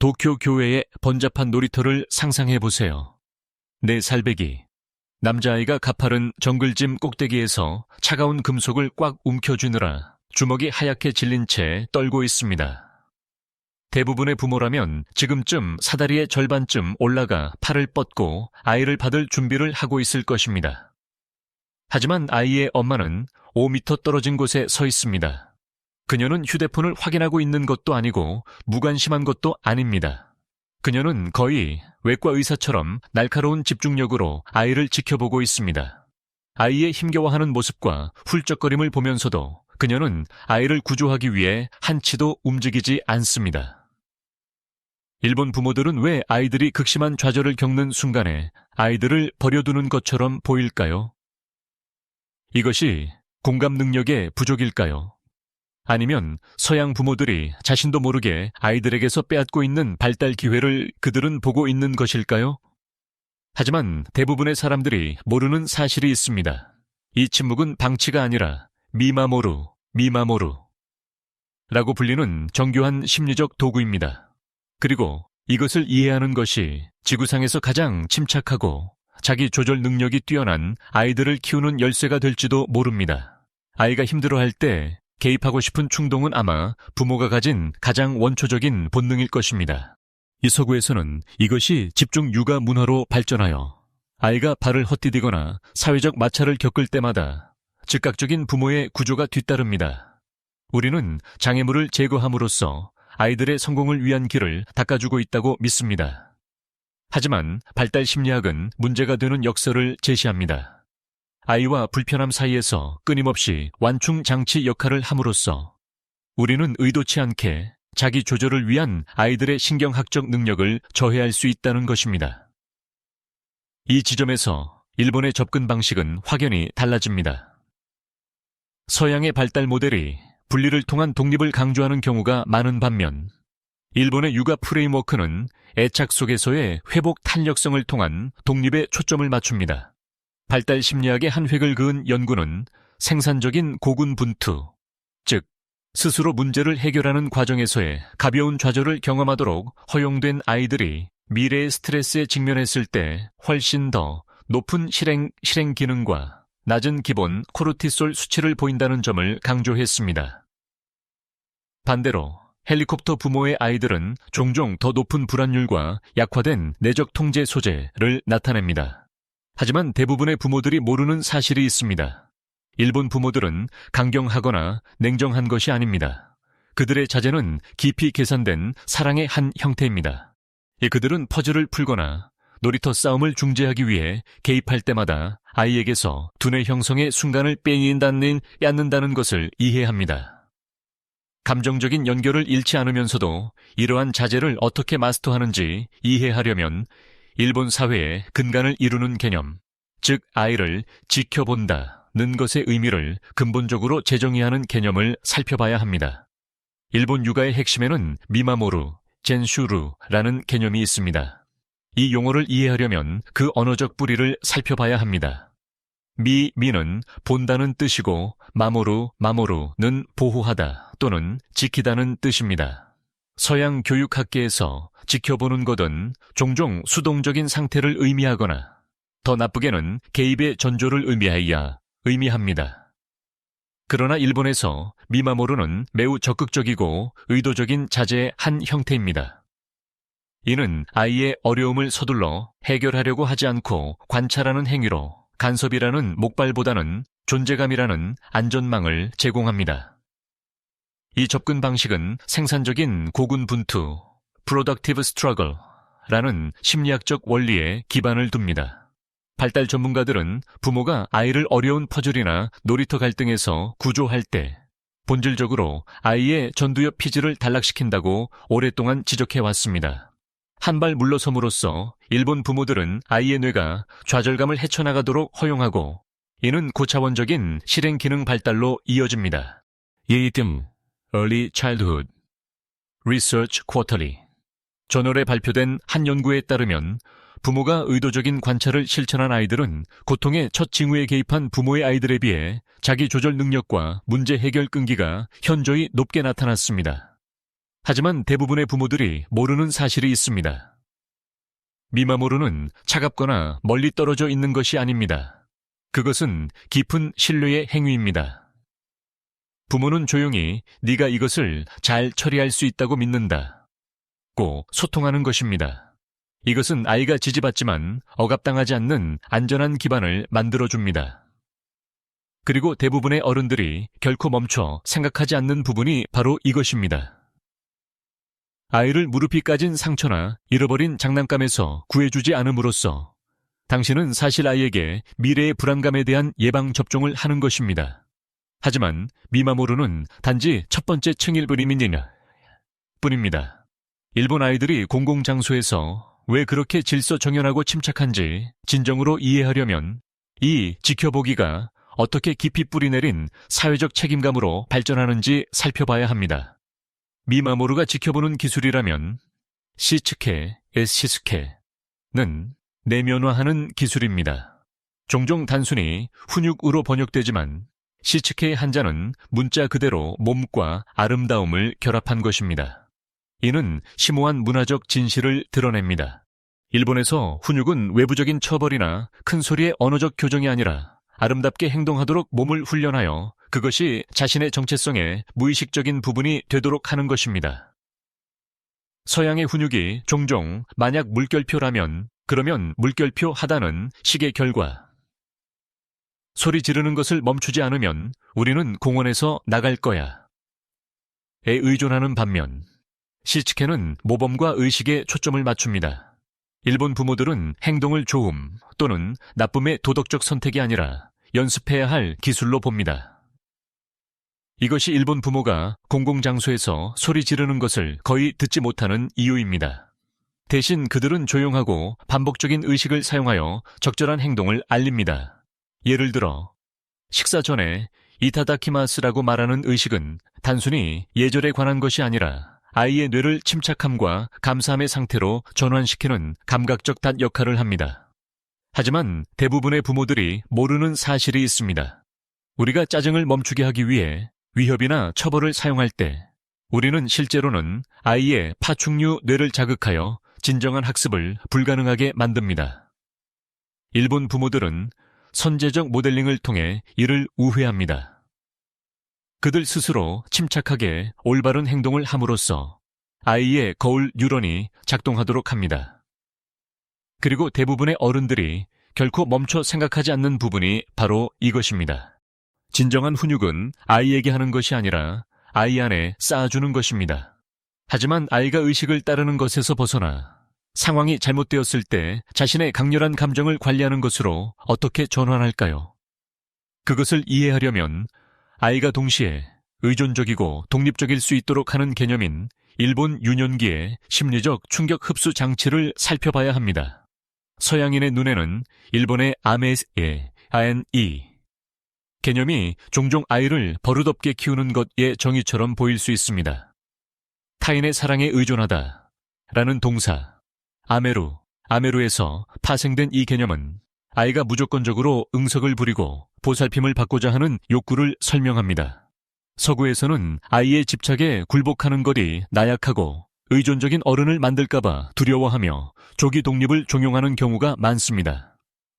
도쿄 교외의 번잡한 놀이터를 상상해 보세요. 4살배기. 남자아이가 가파른 정글짐 꼭대기에서 차가운 금속을 꽉 움켜쥐느라 주먹이 하얗게 질린 채 떨고 있습니다. 대부분의 부모라면 지금쯤 사다리의 절반쯤 올라가 팔을 뻗고 아이를 받을 준비를 하고 있을 것입니다. 하지만 아이의 엄마는 5m 떨어진 곳에 서 있습니다. 그녀는 휴대폰을 확인하고 있는 것도 아니고 무관심한 것도 아닙니다. 그녀는 거의 외과 의사처럼 날카로운 집중력으로 아이를 지켜보고 있습니다. 아이의 힘겨워하는 모습과 훌쩍거림을 보면서도 그녀는 아이를 구조하기 위해 한치도 움직이지 않습니다. 일본 부모들은 왜 아이들이 극심한 좌절을 겪는 순간에 아이들을 버려두는 것처럼 보일까요? 이것이 공감 능력의 부족일까요? 아니면 서양 부모들이 자신도 모르게 아이들에게서 빼앗고 있는 발달 기회를 그들은 보고 있는 것일까요? 하지만 대부분의 사람들이 모르는 사실이 있습니다. 이 침묵은 방치가 아니라 미마모루 라고 불리는 정교한 심리적 도구입니다. 그리고 이것을 이해하는 것이 지구상에서 가장 침착하고 자기 조절 능력이 뛰어난 아이들을 키우는 열쇠가 될지도 모릅니다. 아이가 힘들어할 때 개입하고 싶은 충동은 아마 부모가 가진 가장 원초적인 본능일 것입니다. 이 서구에서는 이것이 집중 육아 문화로 발전하여 아이가 발을 헛디디거나 사회적 마찰을 겪을 때마다 즉각적인 부모의 구조가 뒤따릅니다. 우리는 장애물을 제거함으로써 아이들의 성공을 위한 길을 닦아주고 있다고 믿습니다. 하지만 발달 심리학은 문제가 되는 역설을 제시합니다. 아이와 불편함 사이에서 끊임없이 완충 장치 역할을 함으로써 우리는 의도치 않게 자기 조절을 위한 아이들의 신경학적 능력을 저해할 수 있다는 것입니다. 이 지점에서 일본의 접근 방식은 확연히 달라집니다. 서양의 발달 모델이 분리를 통한 독립을 강조하는 경우가 많은 반면 일본의 육아 프레임워크는 애착 속에서의 회복 탄력성을 통한 독립에 초점을 맞춥니다. 발달 심리학의 한 획을 그은 연구는 생산적인 고군분투, 즉 스스로 문제를 해결하는 과정에서의 가벼운 좌절을 경험하도록 허용된 아이들이 미래의 스트레스에 직면했을 때 훨씬 더 높은 실행 기능과 낮은 기본 코르티솔 수치를 보인다는 점을 강조했습니다. 반대로 헬리콥터 부모의 아이들은 종종 더 높은 불안율과 약화된 내적 통제 소재를 나타냅니다. 하지만 대부분의 부모들이 모르는 사실이 있습니다. 일본 부모들은 강경하거나 냉정한 것이 아닙니다. 그들의 자제는 깊이 계산된 사랑의 한 형태입니다. 그들은 퍼즐을 풀거나 놀이터 싸움을 중재하기 위해 개입할 때마다 아이에게서 두뇌 형성의 순간을 뺏는다는 것을 이해합니다. 감정적인 연결을 잃지 않으면서도 이러한 자제를 어떻게 마스터하는지 이해하려면 일본 사회의 근간을 이루는 개념, 즉 아이를 지켜본다는 것의 의미를 근본적으로 재정의하는 개념을 살펴봐야 합니다. 일본 육아의 핵심에는 미마모루, 젠슈루라는 개념이 있습니다. 이 용어를 이해하려면 그 언어적 뿌리를 살펴봐야 합니다. 미는 본다는 뜻이고 마모루는 보호하다 또는 지키다는 뜻입니다. 서양 교육학계에서 지켜보는 것은 종종 수동적인 상태를 의미하거나 더 나쁘게는 개입의 전조를 의미합니다. 그러나 일본에서 미마모루는 매우 적극적이고 의도적인 자제의 한 형태입니다. 이는 아이의 어려움을 서둘러 해결하려고 하지 않고 관찰하는 행위로 간섭이라는 목발보다는 존재감이라는 안전망을 제공합니다. 이 접근 방식은 생산적인 고군분투, productive struggle라는 심리학적 원리에 기반을 둡니다. 발달 전문가들은 부모가 아이를 어려운 퍼즐이나 놀이터 갈등에서 구조할 때 본질적으로 아이의 전두엽 피지를 단락시킨다고 오랫동안 지적해왔습니다. 한 발 물러섬으로써 일본 부모들은 아이의 뇌가 좌절감을 헤쳐나가도록 허용하고 이는 고차원적인 실행 기능 발달로 이어집니다. 예이뜸 Early Childhood Research Quarterly 저널에 발표된 한 연구에 따르면 부모가 의도적인 관찰을 실천한 아이들은 고통의 첫 징후에 개입한 부모의 아이들에 비해 자기 조절 능력과 문제 해결 끈기가 현저히 높게 나타났습니다. 하지만 대부분의 부모들이 모르는 사실이 있습니다. 미마모루는 차갑거나 멀리 떨어져 있는 것이 아닙니다. 그것은 깊은 신뢰의 행위입니다. 부모는 조용히 네가 이것을 잘 처리할 수 있다고 믿는다 고 소통하는 것입니다. 이것은 아이가 지지받지만 억압당하지 않는 안전한 기반을 만들어줍니다. 그리고 대부분의 어른들이 결코 멈춰 생각하지 않는 부분이 바로 이것입니다. 아이를 무릎이 까진 상처나 잃어버린 장난감에서 구해주지 않음으로써 당신은 사실 아이에게 미래의 불안감에 대한 예방접종을 하는 것입니다. 하지만 미마모루는 단지 첫 번째 층일 뿐입니다. 일본 아이들이 공공장소에서 왜 그렇게 질서정연하고 침착한지 진정으로 이해하려면 이 지켜보기가 어떻게 깊이 뿌리내린 사회적 책임감으로 발전하는지 살펴봐야 합니다. 미마모루가 지켜보는 기술이라면 시스케는 내면화하는 기술입니다. 종종 단순히 훈육으로 번역되지만 시츠케의 한자는 문자 그대로 몸과 아름다움을 결합한 것입니다. 이는 심오한 문화적 진실을 드러냅니다. 일본에서 훈육은 외부적인 처벌이나 큰 소리의 언어적 교정이 아니라 아름답게 행동하도록 몸을 훈련하여 그것이 자신의 정체성의 무의식적인 부분이 되도록 하는 것입니다. 서양의 훈육이 종종 만약 물결표라면 그러면 물결표 하단은 식의 결과. 소리 지르는 것을 멈추지 않으면 우리는 공원에서 나갈 거야. 에 의존하는 반면 시츠케는 모범과 의식에 초점을 맞춥니다. 일본 부모들은 행동을 좋음 또는 나쁨의 도덕적 선택이 아니라 연습해야 할 기술로 봅니다. 이것이 일본 부모가 공공장소에서 소리 지르는 것을 거의 듣지 못하는 이유입니다. 대신 그들은 조용하고 반복적인 의식을 사용하여 적절한 행동을 알립니다. 예를 들어 식사 전에 이타다키마스라고 말하는 의식은 단순히 예절에 관한 것이 아니라 아이의 뇌를 침착함과 감사함의 상태로 전환시키는 감각적 닷 역할을 합니다. 하지만 대부분의 부모들이 모르는 사실이 있습니다. 우리가 짜증을 멈추게 하기 위해 위협이나 처벌을 사용할 때 우리는 실제로는 아이의 파충류 뇌를 자극하여 진정한 학습을 불가능하게 만듭니다. 일본 부모들은 선제적 모델링을 통해 이를 우회합니다. 그들 스스로 침착하게 올바른 행동을 함으로써 아이의 거울 뉴런이 작동하도록 합니다. 그리고 대부분의 어른들이 결코 멈춰 생각하지 않는 부분이 바로 이것입니다. 진정한 훈육은 아이에게 하는 것이 아니라 아이 안에 쌓아주는 것입니다. 하지만 아이가 의식을 따르는 것에서 벗어나 상황이 잘못되었을 때 자신의 강렬한 감정을 관리하는 것으로 어떻게 전환할까요? 그것을 이해하려면 아이가 동시에 의존적이고 독립적일 수 있도록 하는 개념인 일본 유년기의 심리적 충격 흡수 장치를 살펴봐야 합니다. 서양인의 눈에는 일본의 아메의 ANE 개념이 종종 아이를 버릇없게 키우는 것의 정의처럼 보일 수 있습니다. 타인의 사랑에 의존하다 라는 동사 아메루에서 파생된 이 개념은 아이가 무조건적으로 응석을 부리고 보살핌을 받고자 하는 욕구를 설명합니다. 서구에서는 아이의 집착에 굴복하는 것이 나약하고 의존적인 어른을 만들까봐 두려워하며 조기 독립을 종용하는 경우가 많습니다.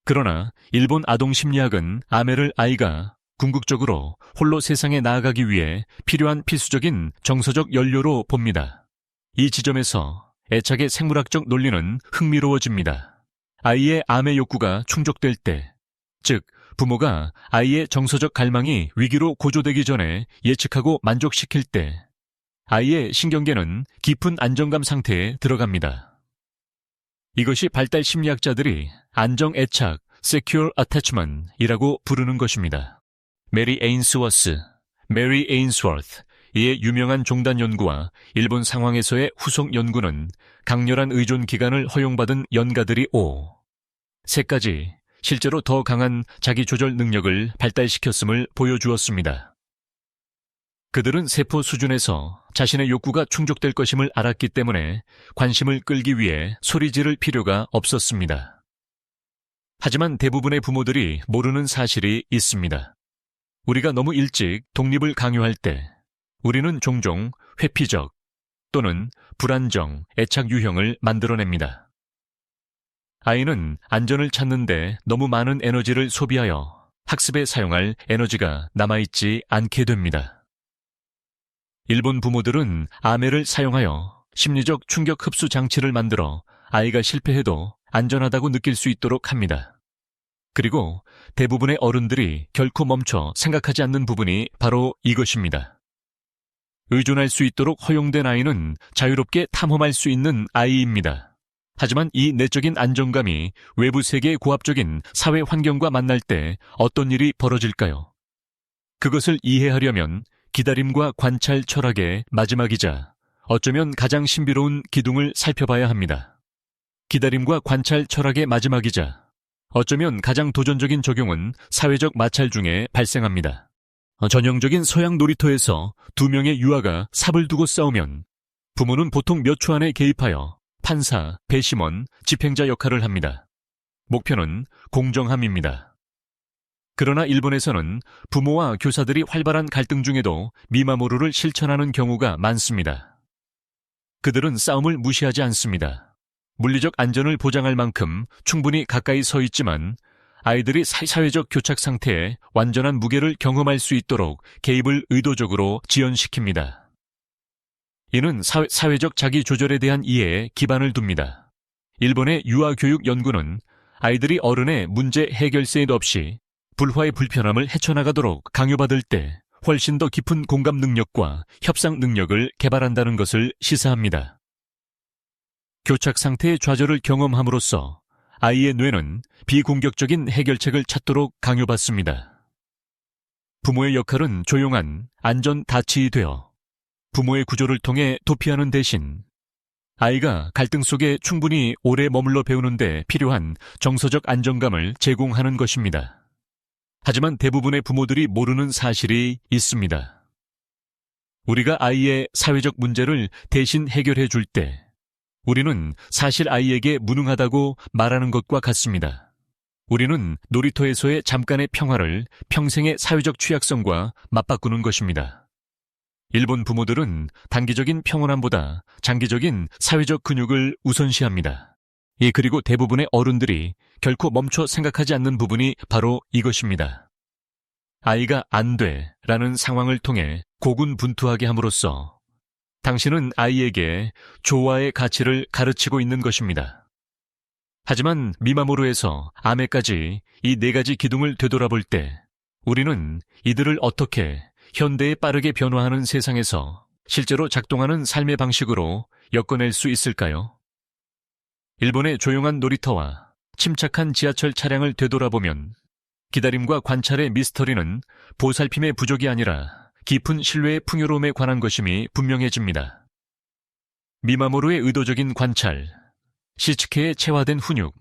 그러나 일본 아동 심리학은 아메를 아이가 궁극적으로 홀로 세상에 나아가기 위해 필요한 필수적인 정서적 연료로 봅니다. 이 지점에서 애착의 생물학적 논리는 흥미로워집니다. 아이의 암의 욕구가 충족될 때, 즉 부모가 아이의 정서적 갈망이 위기로 고조되기 전에 예측하고 만족시킬 때 아이의 신경계는 깊은 안정감 상태에 들어갑니다. 이것이 발달 심리학자들이 안정애착 (Secure Attachment)이라고 부르는 것입니다. 메리 에인스워스의 유명한 종단 연구와 일본 상황에서의 후속 연구는 강렬한 의존 기간을 허용받은 연가들이 3가지 실제로 더 강한 자기 조절 능력을 발달시켰음을 보여주었습니다. 그들은 세포 수준에서 자신의 욕구가 충족될 것임을 알았기 때문에 관심을 끌기 위해 소리 지를 필요가 없었습니다. 하지만 대부분의 부모들이 모르는 사실이 있습니다. 우리가 너무 일찍 독립을 강요할 때 우리는 종종 회피적, 또는 불안정, 애착 유형을 만들어냅니다. 아이는 안전을 찾는데 너무 많은 에너지를 소비하여 학습에 사용할 에너지가 남아있지 않게 됩니다. 일본 부모들은 아메를 사용하여 심리적 충격 흡수 장치를 만들어 아이가 실패해도 안전하다고 느낄 수 있도록 합니다. 그리고 대부분의 어른들이 결코 멈춰 생각하지 않는 부분이 바로 이것입니다. 의존할 수 있도록 허용된 아이는 자유롭게 탐험할 수 있는 아이입니다. 하지만 이 내적인 안정감이 외부 세계의 고압적인 사회 환경과 만날 때 어떤 일이 벌어질까요? 그것을 이해하려면 기다림과 관찰 철학의 마지막이자 어쩌면 가장 신비로운 기둥을 살펴봐야 합니다. 기다림과 관찰 철학의 마지막이자 어쩌면 가장 도전적인 적용은 사회적 마찰 중에 발생합니다. 전형적인 서양 놀이터에서 두 명의 유아가 삽을 두고 싸우면 부모는 보통 몇 초 안에 개입하여 판사, 배심원, 집행자 역할을 합니다. 목표는 공정함입니다. 그러나 일본에서는 부모와 교사들이 활발한 갈등 중에도 미마모루를 실천하는 경우가 많습니다. 그들은 싸움을 무시하지 않습니다. 물리적 안전을 보장할 만큼 충분히 가까이 서 있지만 아이들이 사회적 교착 상태에 완전한 무게를 경험할 수 있도록 개입을 의도적으로 지연시킵니다. 이는 사회적 자기 조절에 대한 이해에 기반을 둡니다. 일본의 유아교육 연구는 아이들이 어른의 문제 해결세인 없이 불화의 불편함을 헤쳐나가도록 강요받을 때 훨씬 더 깊은 공감 능력과 협상 능력을 개발한다는 것을 시사합니다. 교착 상태의 좌절을 경험함으로써 아이의 뇌는 비공격적인 해결책을 찾도록 강요받습니다. 부모의 역할은 조용한 안전 다치이 되어 부모의 구조를 통해 도피하는 대신 아이가 갈등 속에 충분히 오래 머물러 배우는 데 필요한 정서적 안정감을 제공하는 것입니다. 하지만 대부분의 부모들이 모르는 사실이 있습니다. 우리가 아이의 사회적 문제를 대신 해결해 줄 때 우리는 사실 아이에게 무능하다고 말하는 것과 같습니다. 우리는 놀이터에서의 잠깐의 평화를 평생의 사회적 취약성과 맞바꾸는 것입니다. 일본 부모들은 단기적인 평온함보다 장기적인 사회적 근육을 우선시합니다. 그리고 대부분의 어른들이 결코 멈춰 생각하지 않는 부분이 바로 이것입니다. 아이가 안 돼 라는 상황을 통해 고군분투하게 함으로써 당신은 아이에게 조화의 가치를 가르치고 있는 것입니다. 하지만 미마모루에서 아메까지 이 네 가지 기둥을 되돌아볼 때 우리는 이들을 어떻게 현대에 빠르게 변화하는 세상에서 실제로 작동하는 삶의 방식으로 엮어낼 수 있을까요? 일본의 조용한 놀이터와 침착한 지하철 차량을 되돌아보면 기다림과 관찰의 미스터리는 보살핌의 부족이 아니라 깊은 신뢰의 풍요로움에 관한 것임이 분명해집니다. 미마모루의 의도적인 관찰, 시츠케의 체화된 훈육,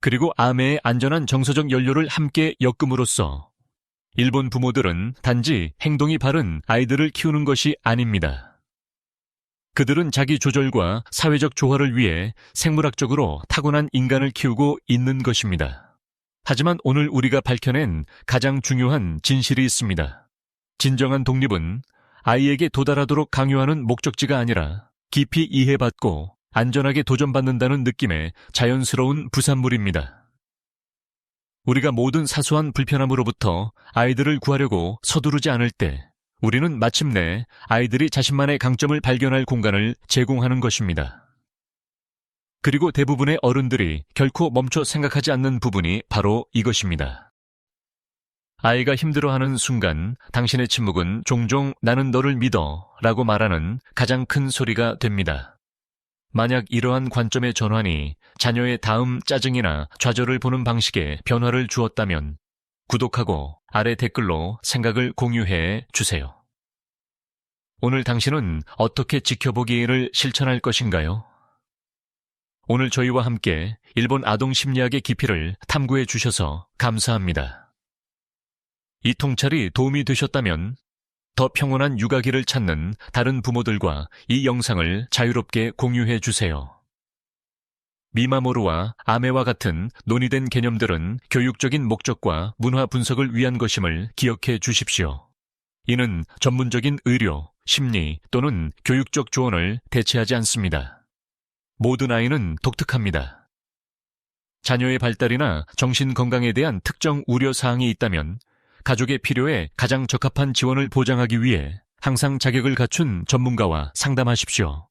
그리고 아메의 안전한 정서적 연료를 함께 엮음으로써 일본 부모들은 단지 행동이 바른 아이들을 키우는 것이 아닙니다. 그들은 자기 조절과 사회적 조화를 위해 생물학적으로 타고난 인간을 키우고 있는 것입니다. 하지만 오늘 우리가 밝혀낸 가장 중요한 진실이 있습니다. 진정한 독립은 아이에게 도달하도록 강요하는 목적지가 아니라 깊이 이해받고 안전하게 도전받는다는 느낌의 자연스러운 부산물입니다. 우리가 모든 사소한 불편함으로부터 아이들을 구하려고 서두르지 않을 때 우리는 마침내 아이들이 자신만의 강점을 발견할 공간을 제공하는 것입니다. 그리고 대부분의 어른들이 결코 멈춰 생각하지 않는 부분이 바로 이것입니다. 아이가 힘들어하는 순간 당신의 침묵은 종종 나는 너를 믿어 라고 말하는 가장 큰 소리가 됩니다. 만약 이러한 관점의 전환이 자녀의 다음 짜증이나 좌절을 보는 방식에 변화를 주었다면 구독하고 아래 댓글로 생각을 공유해 주세요. 오늘 당신은 어떻게 지켜보기를 실천할 것인가요? 오늘 저희와 함께 일본 아동 심리학의 깊이를 탐구해 주셔서 감사합니다. 이 통찰이 도움이 되셨다면 더 평온한 육아기를 찾는 다른 부모들과 이 영상을 자유롭게 공유해 주세요. 미마모루와 아메와 같은 논의된 개념들은 교육적인 목적과 문화 분석을 위한 것임을 기억해 주십시오. 이는 전문적인 의료, 심리 또는 교육적 조언을 대체하지 않습니다. 모든 아이는 독특합니다. 자녀의 발달이나 정신 건강에 대한 특정 우려 사항이 있다면 가족의 필요에 가장 적합한 지원을 보장하기 위해 항상 자격을 갖춘 전문가와 상담하십시오.